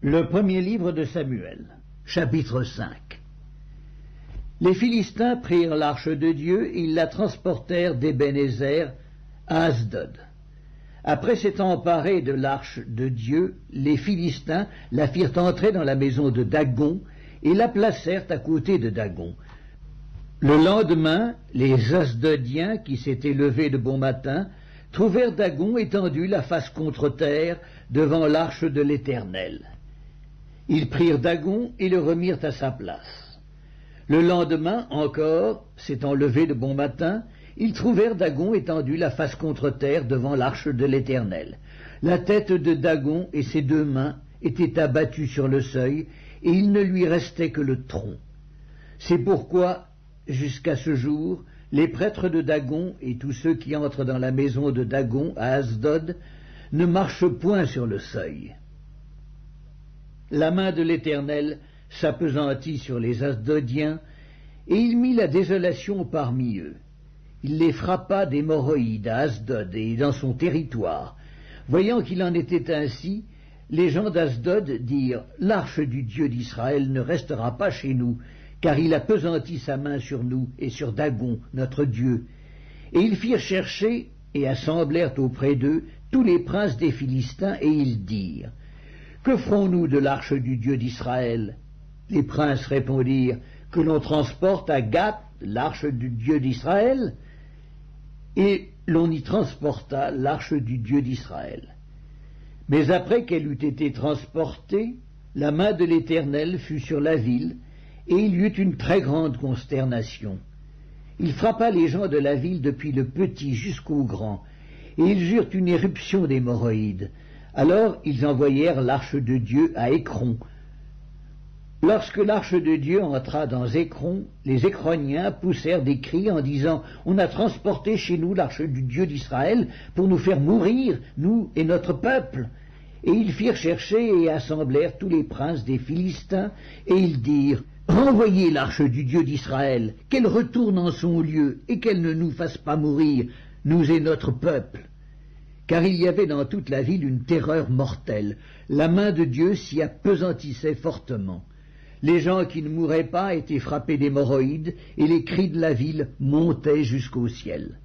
Le premier livre de Samuel, chapitre 5. Les Philistins prirent l'arche de Dieu et ils la transportèrent d'Ébénézer à Asdod. Après s'être emparés de l'arche de Dieu, les Philistins la firent entrer dans la maison de Dagon et la placèrent à côté de Dagon. Le lendemain, les Asdodiens, qui s'étaient levés de bon matin, trouvèrent Dagon étendu la face contre terre devant l'arche de l'Éternel. Ils prirent Dagon et le remirent à sa place. Le lendemain encore, s'étant levés de bon matin, ils trouvèrent Dagon étendu la face contre terre devant l'arche de l'Éternel. La tête de Dagon et ses deux mains étaient abattues sur le seuil, et il ne lui restait que le tronc. C'est pourquoi, jusqu'à ce jour, les prêtres de Dagon et tous ceux qui entrent dans la maison de Dagon à Asdod ne marchent point sur le seuil. La main de l'Éternel s'appesantit sur les Asdodiens, et il mit la désolation parmi eux. Il les frappa d'hémorroïdes à Asdod et dans son territoire. Voyant qu'il en était ainsi, les gens d'Asdod dirent « L'arche du Dieu d'Israël ne restera pas chez nous, car il a pesanti sa main sur nous et sur Dagon, notre Dieu. » Et ils firent chercher et assemblèrent auprès d'eux tous les princes des Philistins, et ils dirent « Que ferons-nous de l'arche du Dieu d'Israël » Les princes répondirent « Que l'on transporte à Gath l'arche du Dieu d'Israël » Et l'on y transporta l'arche du Dieu d'Israël. Mais après qu'elle eut été transportée, la main de l'Éternel fut sur la ville, et il y eut une très grande consternation. Il frappa les gens de la ville depuis le petit jusqu'au grand, et ils eurent une éruption d'hémorroïdes. Alors ils envoyèrent l'arche de Dieu à Écron. Lorsque l'arche de Dieu entra dans Écron, les Écroniens poussèrent des cris en disant « On a transporté chez nous l'arche du Dieu d'Israël pour nous faire mourir, nous et notre peuple. » Et ils firent chercher et assemblèrent tous les princes des Philistins, et ils dirent « Renvoyez l'arche du Dieu d'Israël, qu'elle retourne en son lieu, et qu'elle ne nous fasse pas mourir, nous et notre peuple. » Car il y avait dans toute la ville une terreur mortelle. La main de Dieu s'y appesantissait fortement. Les gens qui ne mouraient pas étaient frappés d'hémorroïdes, et les cris de la ville montaient jusqu'au ciel.